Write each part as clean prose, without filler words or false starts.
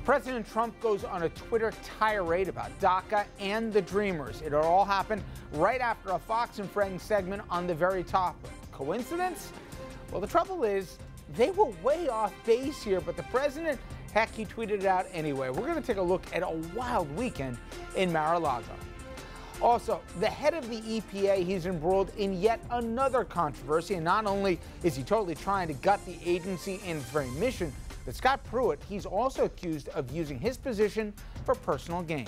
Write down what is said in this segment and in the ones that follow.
President Trump goes on a Twitter tirade about DACA and the Dreamers. It all happened right after a Fox and Friends segment on the very topic. Coincidence? Well, the trouble is, they were way off base here, but the president, heck, he tweeted it out anyway. We're going to take a look at a wild weekend in Mar-a-Lago. Also, the head of the EPA, he's embroiled in yet another controversy, and not only is he totally trying to gut the agency and its very mission, but Scott Pruitt, he's also accused of using his position for personal gain.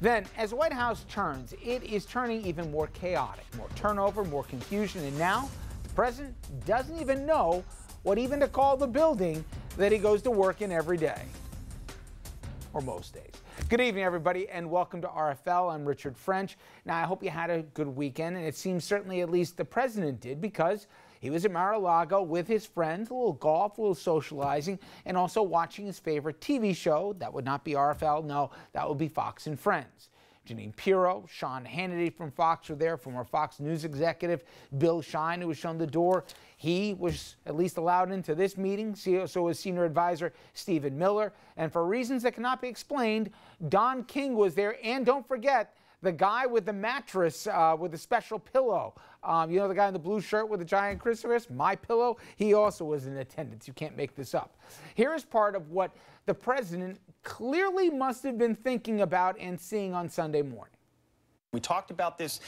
Then, as the White House turns, it is turning even more chaotic, more turnover, more confusion, and now the president doesn't even know what even to call the building that he goes to work in every day, or most days. Good evening, everybody, and welcome to RFL. I'm Richard French. Now, I hope you had a good weekend, and it seems certainly at least the president did, because he was at Mar-a-Lago with his friends, a little golf, a little socializing, and also watching his favorite TV show. That would not be RFL, no, that would be Fox and Friends. Jeannine Pirro, Hannity from Fox were there, former Fox News executive Bill Shine, who was shown the door. He was at least allowed into this meeting, so was senior advisor Stephen Miller. And for reasons that cannot be explained, Don King was there. And don't forget, the guy with the mattress with the special pillow. You know, the guy in the blue shirt with the giant Christmas, My Pillow? He also was in attendance. You can't make this up. Here is part of what the president clearly must have been thinking about and seeing on Sunday morning. We talked about this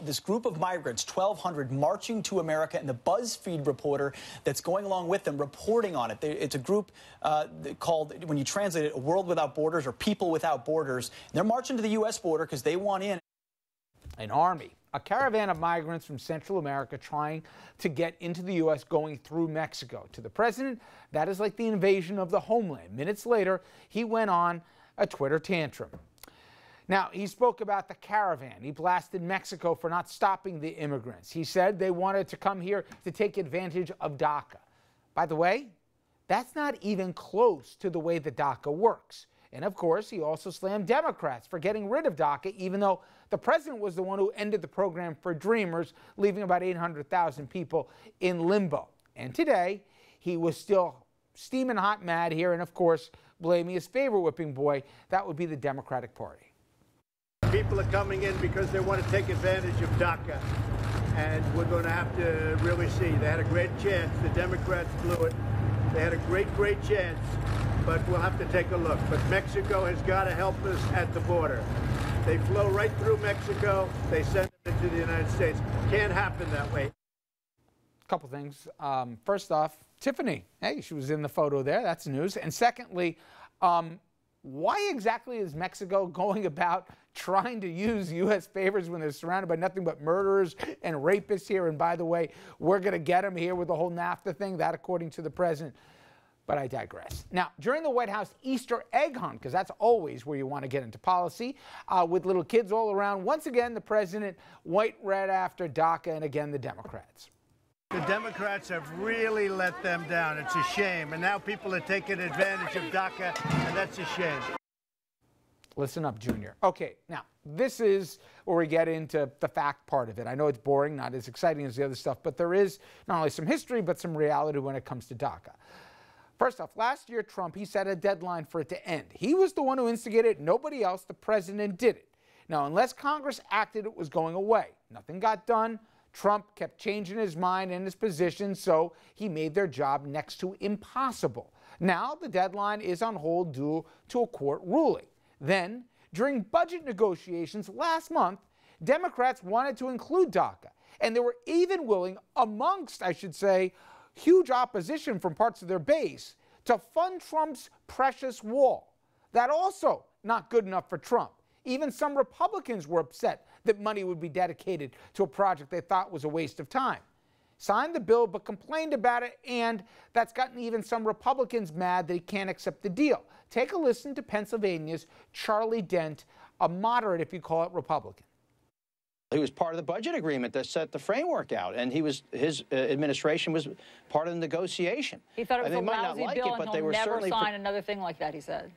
this group of migrants, 1,200, marching to America, and the BuzzFeed reporter that's going along with them reporting on it. It's a group called, when you translate it, A World Without Borders, or People Without Borders. And they're marching to the U.S. border because they want in. An army, a caravan of migrants from Central America trying to get into the U.S. going through Mexico. To the president, that is like the invasion of the homeland. Minutes later, he went on a Twitter tantrum. Now, he spoke about the caravan. He blasted Mexico for not stopping the immigrants. He said they wanted to come here to take advantage of DACA. By the way, that's not even close to the way that DACA works. And of course, he also slammed Democrats for getting rid of DACA, even though the president was the one who ended the program for Dreamers, leaving about 800,000 people in limbo. And today, he was still steaming hot mad here, and of course, blaming his favorite whipping boy. That would be the Democratic Party. People are coming in because they want to take advantage of DACA, and we're going to have to really see. They had a great chance. The Democrats blew it. They had a great chance, but we'll have to take a look. But Mexico has got to help us at the border. They flow right through Mexico. They send it into the United States. Can't happen that way. A couple things. First off, Tiffany. Hey, she was in the photo there. That's news. And secondly, why exactly is Mexico going about trying to use U.S. favors when they're surrounded by nothing but murderers and rapists here? And by the way, we're going to get them here with the whole NAFTA thing. That, according to the president. But I digress. Now, during the White House Easter egg hunt, because that's always where you want to get into policy, with little kids all around, once again, the president went right after DACA and again the Democrats. The Democrats have really let them down. It's a shame. And now people are taking advantage of DACA, and that's a shame. Listen up, Junior. Okay, now, this is where we get into the fact part of it. I know it's boring, not as exciting as the other stuff, but there is not only some history, but some reality when it comes to DACA. First off, last year, Trump, he set a deadline for it to end. He was the one who instigated it. Nobody else. The president did it. Now, unless Congress acted, it was going away. Nothing got done. Trump kept changing his mind and his position, so he made their job next to impossible. Now, the deadline is on hold due to a court ruling. Then, during budget negotiations last month, Democrats wanted to include DACA, and they were even willing, amongst, I should say, huge opposition from parts of their base, to fund Trump's precious wall. That also not good enough for Trump. Even some Republicans were upset that money would be dedicated to a project they thought was a waste of time. Signed the bill but complained about it, and that's gotten even some Republicans mad that he can't accept the deal. Take a listen to Pennsylvania's Charlie Dent, a moderate, if you call it, Republican. He was part of the budget agreement that set the framework out, and his administration was part of the negotiation. He thought it was a lousy bill, and he'll never sign another thing like that, he said.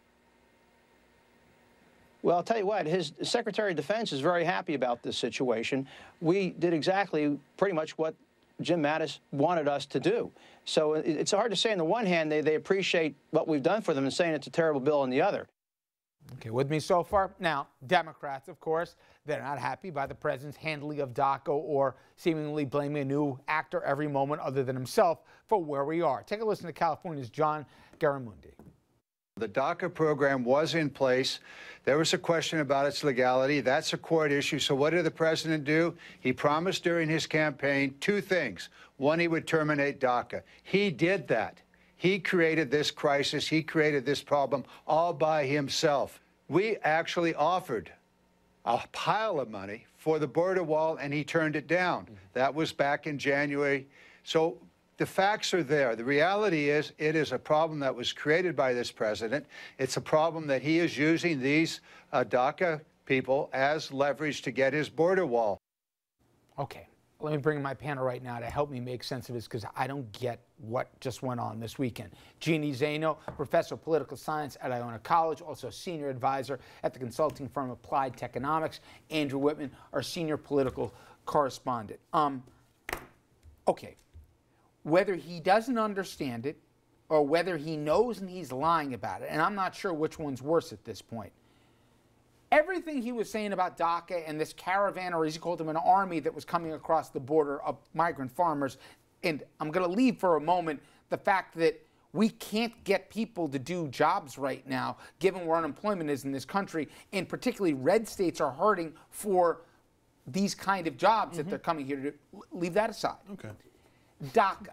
Well, I'll tell you what, his Secretary of Defense is very happy about this situation. We did exactly pretty much what Jim Mattis wanted us to do. So it's hard to say on the one hand they appreciate what we've done for them and saying it's a terrible bill on the other. Okay, with me so far? Now, Democrats, of course, they're not happy by the president's handling of DACA or seemingly blaming a new actor every moment other than himself for where we are. Take a listen to California's John Garamundi. The DACA program was in place. There was a question about its legality. That's a court issue. So what did the president do? He promised during his campaign two things. One, he would terminate DACA. He did that. He created this crisis. He created this problem all by himself. We actually offered a pile of money for the border wall, and he turned it down. That was back in January. So the facts are there. The reality is it is a problem that was created by this president. It's a problem that he is using these DACA people as leverage to get his border wall. Okay, let me bring in my panel right now to help me make sense of this because I don't get what just went on this weekend. Jeannine Zaino, professor of political science at Iona College, also senior advisor at the consulting firm Applied Techonomics. Andrew Whitman, our senior political correspondent. Okay. Whether he doesn't understand it or whether he knows and he's lying about it, and I'm not sure which one's worse at this point. Everything he was saying about DACA and this caravan, or as he called them, an army that was coming across the border of migrant farmers, and I'm going to leave for a moment the fact that we can't get people to do jobs right now, given where unemployment is in this country, and particularly red states are hurting for these kind of jobs that they're coming here to do. Leave that aside. Okay. DACA.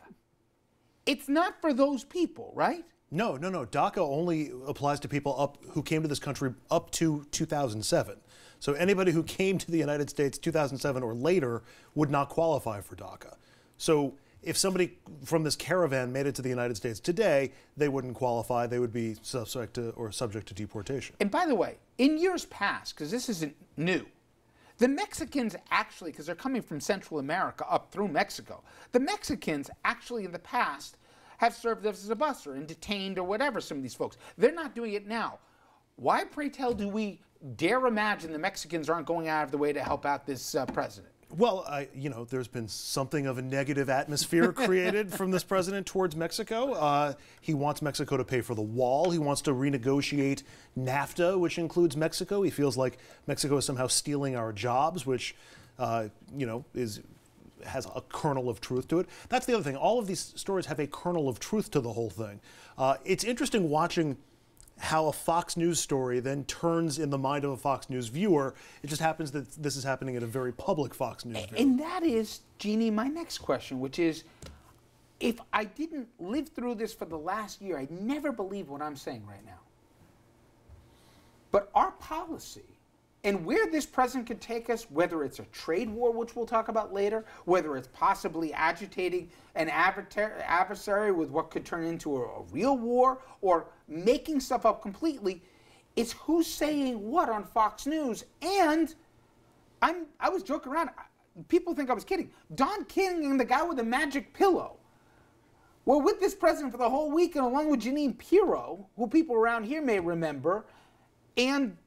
It's not for those people, right? No. DACA only applies to people who came to this country up to 2007. So anybody who came to the United States 2007 or later would not qualify for DACA. So if somebody from this caravan made it to the United States today, they wouldn't qualify. They would be subject to deportation. And by the way, in years past, because this isn't new, the Mexicans actually, because they're coming from Central America up through Mexico, the Mexicans actually in the past have served as a busser and detained or whatever some of these folks. They're not doing it now. Why, pray tell, do we dare imagine the Mexicans aren't going out of the way to help out this president? Well, there's been something of a negative atmosphere created from this president towards Mexico. He wants Mexico to pay for the wall. He wants to renegotiate NAFTA, which includes Mexico. He feels like Mexico is somehow stealing our jobs, which, has a kernel of truth to it. That's the other thing. All of these stories have a kernel of truth to the whole thing. It's interesting watching how a Fox News story then turns in the mind of a Fox News viewer. It just happens that this is happening at a very public Fox News viewer. And that is, Jeannie, my next question, which is, if I didn't live through this for the last year, I'd never believe what I'm saying right now. But our policy and where this president could take us, whether it's a trade war, which we'll talk about later, whether it's possibly agitating an adversary with what could turn into a real war, or making stuff up completely, it's who's saying what on Fox News. And I was joking around. People think I was kidding. Don King and the guy with the magic pillow were with this president for the whole week, and along with Jeannine Pirro, who people around here may remember, and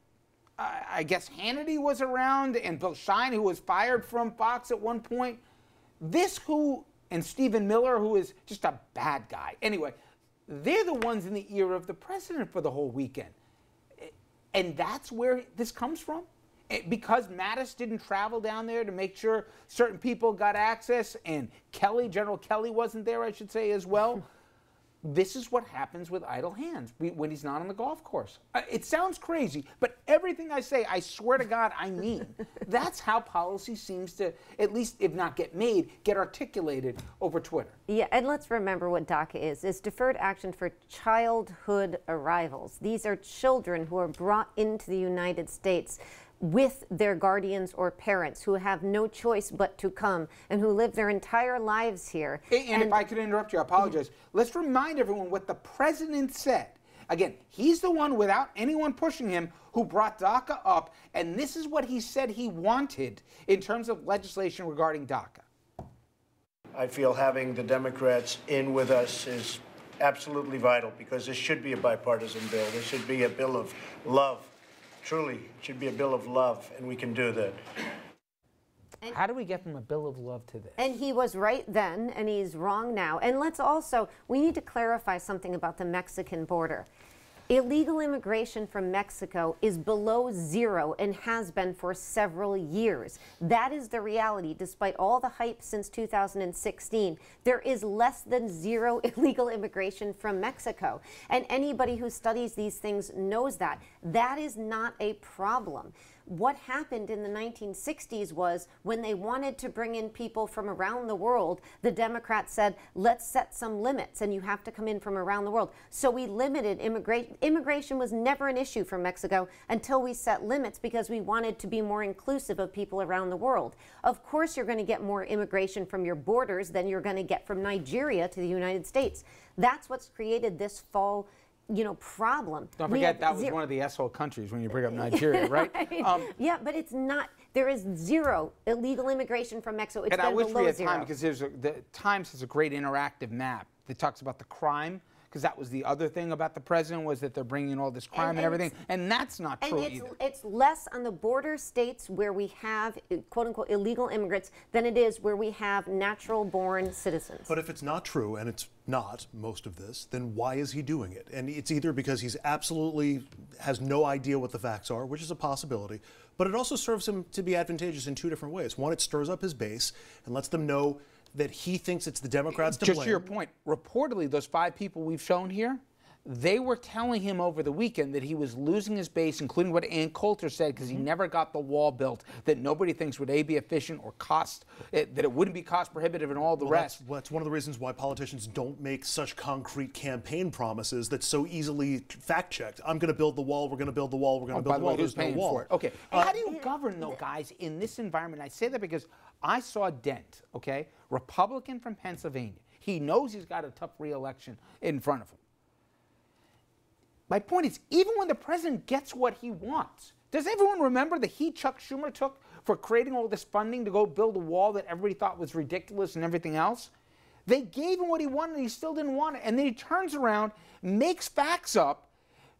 I guess Hannity was around, and Bill Shine, who was fired from Fox at one point. And Stephen Miller, who is just a bad guy. Anyway, they're the ones in the ear of the president for the whole weekend. And that's where this comes from? Because Mattis didn't travel down there to make sure certain people got access, and General Kelly wasn't there, I should say, as well. This is what happens with idle hands when he's not on the golf course. It sounds crazy, but everything I say, I swear to God, I mean. That's how policy seems to, at least if not get made, get articulated over Twitter. Yeah, and let's remember what DACA is. It's deferred action for childhood arrivals. These are children who are brought into the United States with their guardians or parents who have no choice but to come and who live their entire lives here. And if I could interrupt you, I apologize. Let's remind everyone what the president said. Again, he's the one, without anyone pushing him, who brought DACA up, and this is what he said he wanted in terms of legislation regarding DACA. I feel having the Democrats in with us is absolutely vital, because this should be a bipartisan bill. This should be a bill of love. Truly, it should be a bill of love, and we can do that. And how do we get from a bill of love to this? And he was right then, and he's wrong now. And we need to clarify something about the Mexican border. Illegal immigration from Mexico is below zero and has been for several years. That is the reality. Despite all the hype since 2016, there is less than zero illegal immigration from Mexico. And anybody who studies these things knows that. That is not a problem. What happened in the 1960s was when they wanted to bring in people from around the world, the Democrats said, let's set some limits and you have to come in from around the world. So we limited immigration. Immigration was never an issue from Mexico until we set limits because we wanted to be more inclusive of people around the world. Of course, you're going to get more immigration from your borders than you're going to get from Nigeria to the United States. That's what's created this fall problem. Don't forget that was one of the asshole countries when you bring up Nigeria, right? Yeah, but it's not. There is zero illegal immigration from Mexico. It's and I wish we had zero. time because the Times has a great interactive map that talks about the crime. Because that was the other thing about the president was that they're bringing in all this crime and everything, and that's not true either. It's less on the border states where we have quote-unquote illegal immigrants than it is where we have natural-born citizens. But if it's not true, and it's not most of this, then why is he doing it? And it's either because he's absolutely has no idea what the facts are, which is a possibility, but it also serves him to be advantageous in two different ways. One, it stirs up his base and lets them know that he thinks it's the Democrats to blame. Just to your point, reportedly, those 5 people we've shown here, they were telling him over the weekend that he was losing his base, including what Ann Coulter said, because he never got the wall built, that nobody thinks would be efficient or that it wouldn't be cost prohibitive and all the rest. That's one of the reasons why politicians don't make such concrete campaign promises that's so easily fact-checked. I'm going to build the wall, we're going to build the wall, we're going to build the wall, there's no wall. For it? Okay, how do you govern, though, guys, in this environment? I say that because I saw Dent, okay, Republican from Pennsylvania. He knows he's got a tough re-election in front of him. My point is, even when the president gets what he wants, does everyone remember the heat Chuck Schumer took for creating all this funding to go build a wall that everybody thought was ridiculous and everything else? They gave him what he wanted and he still didn't want it. And then he turns around, makes facts up,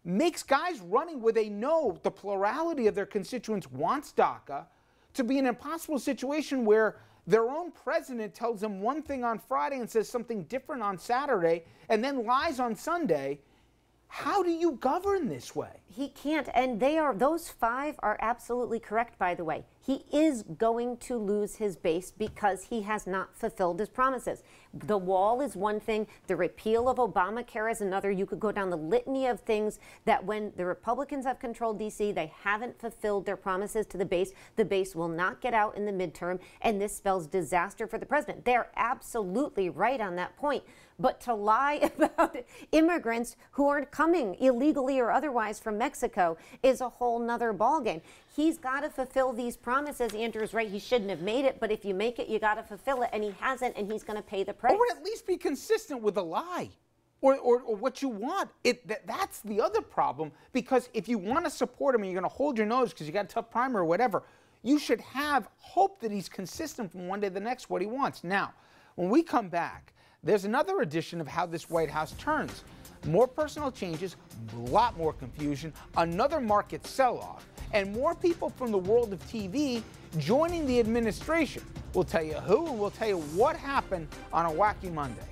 makes guys running where they know the plurality of their constituents wants DACA, to be an impossible situation where their own president tells them one thing on Friday and says something different on Saturday and then lies on Sunday. How do you govern this way? He can't, and those 5 are absolutely correct, by the way. He is going to lose his base because he has not fulfilled his promises. The wall is one thing, the repeal of Obamacare is another. You could go down the litany of things that when the Republicans have controlled D.C., they haven't fulfilled their promises to the base. The base will not get out in the midterm, and this spells disaster for the president. They're absolutely right on that point. But to lie about immigrants who are coming illegally or otherwise from Mexico is a whole nother ballgame. He's got to fulfill these promises. Andrew's right, he shouldn't have made it, but if you make it, you got to fulfill it, and he hasn't, and he's going to pay the price. Or at least be consistent with the lie. Or what you want. That's the other problem, because if you want to support him and you're going to hold your nose because you got a tough primary or whatever, you should have hope that he's consistent from one day to the next what he wants. Now, when we come back, there's another edition of how this White House turns. More personal changes, a lot more confusion, another market sell-off, and more people from the world of TV joining the administration. We'll tell you who, and we'll tell you what happened on a wacky Monday.